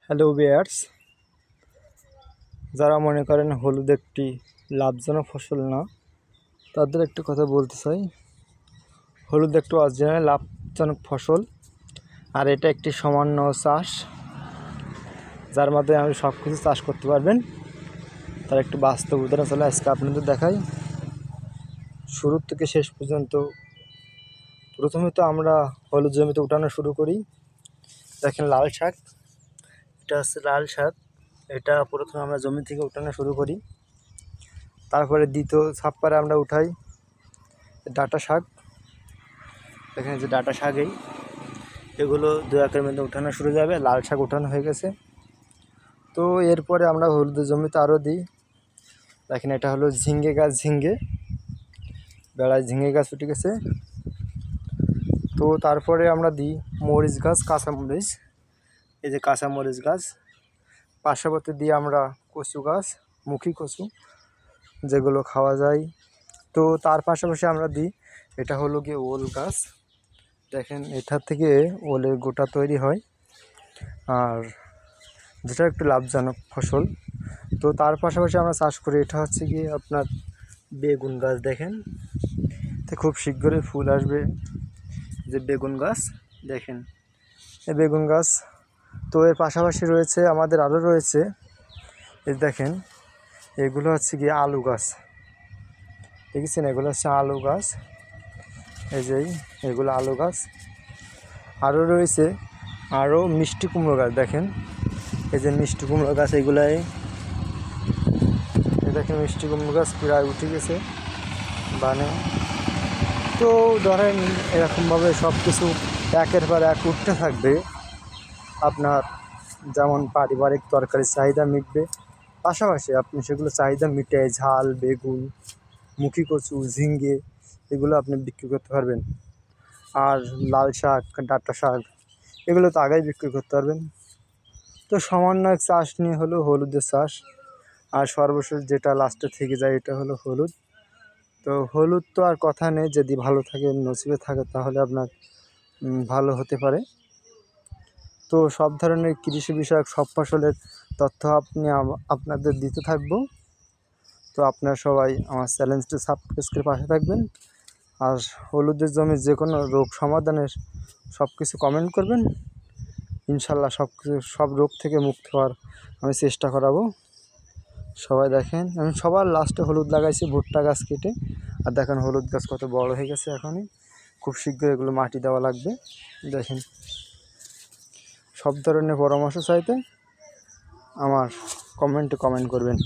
Hello viewers, যারা মনে করেন হলুদ একটি লাভজনক ফসল না, তাদের একটি কথা বলতে চাই। হলুদ একটি অরিজিনাল লাভজনক ফসল, আর এটা একটি সামান্য চাষ, যার মাধ্যমে আপনি সব কিছু চাষ করতে পারবেন। তার একটি বাস্তব উদাহরণ চলে আজকে আপনাদের দেখাই, শুরু থেকে শেষ পর্যন্ত। প্রথমে তো আমরা হলুদ জমিতে উঠানো শুরু করি। দেখেন লাল শাক, এটা হচ্ছে লাল শাক। এটা প্রথমে আমরা জমি থেকে উঠানো শুরু করি, তারপরে দ্বিতীয় ছাপ্পারে আমরা উঠাই ডাঁটা শাক। এখানে যে ডাঁটা শাকই, এগুলো 2 একরের মধ্যে উঠানো শুরু যাবে। লাল শাক উঠানো হয়ে গেছে, তো এরপরে আমরা হলুদের জমিতে আরও দিই। দেখেন এটা হলো ঝিঙ্গে গাছ, ঝিঙ্গে বেড়ায় ঝিঙ্গে গাছ উঠে গেছে। তো তারপরে আমরা দিই মরিচ গাছ, কাঁচামরিচ। এই যে কাঁচামরিচ গাছ, পার্শ্ববর্তী দিয়ে আমরা কচু গাছ, মুখী কচু, যেগুলো খাওয়া যায়। তো তার পাশাপাশি আমরা দিই, এটা হলো গিয়ে ওল গাছ। দেখেন এটার থেকে ওলের গোটা তৈরি হয়, আর যেটা একটু লাভজনক ফসল। তো তার পাশাপাশি আমরা চাষ করি, এটা হচ্ছে গিয়ে আপনার বেগুন গাছ। দেখেন তো খুব শীঘ্রই ফুল আসবে যে বেগুন গাছ। দেখেন এই বেগুন গাছ। তো এর পাশাপাশি রয়েছে আমাদের আরও রয়েছে, এই দেখেন এগুলো হচ্ছে গিয়ে আলু গাছ। দেখেছেন, এগুলো হচ্ছে আলু গাছ। এই যে এগুলো আলু গাছ। আরও রয়েছে আরও মিষ্টি কুমড়ো গাছ। দেখেন এই যে মিষ্টি কুমড়ো গাছ, এগুলাই দেখেন মিষ্টি কুমড়ো গাছ প্রায় উঠে গেছে বানে। তো ধরেন এরকমভাবে সব কিছু একের পর এক উঠতে থাকবে। আপনার যেমন পারিবারিক তরকারির চাহিদা মিটবে, পাশাপাশি আপনি সেগুলো চাহিদা মিটে ঝাল, বেগুন, মুখী কচু, ঝিঙ্গে, এগুলো আপনি বিক্রি করতে পারবেন। আর লাল শাক, ডাঁটা শাক, এগুলো তো আগেই বিক্রি করতে পারবেন। তো সামান্য এক চাষ নিয়ে হলো হলুদের চাষ। আর সর্বশেষ যেটা লাস্টে থেকে যায়, এটা হলো হলুদ। তো হলুদ তো আর কথা নেই, যদি ভালো থাকে, নসিবে থাকে, তাহলে আপনার ভালো হতে পারে। তো সব ধরনের কৃষি বিষয়ক সব ফসলের তথ্য আপনাদের দিতে থাকবো। তো আপনারা সবাই আমার চ্যানেলটি সাবস্ক্রাইব করে পাশে থাকবেন। আর হলুদের জমির যে কোনো রোগ সমাধানের সব কিছু কমেন্ট করবেন। ইনশাল্লাহ সব রোগ থেকে মুক্ত হওয়ার আমি চেষ্টা করাবো। সবাই দেখেন, আমি সবার লাস্টে হলুদ লাগাইছি ভুট্টা গাছ কেটে। আর দেখেন হলুদ গাছ কত বড় হয়ে গেছে এখনই। খুব শীঘ্র এগুলো মাটি দেওয়া লাগবে। দেখেন, সব ধরনের পরামর্শ চাইতে আমার কমেন্টে কমেন্ট করবেন।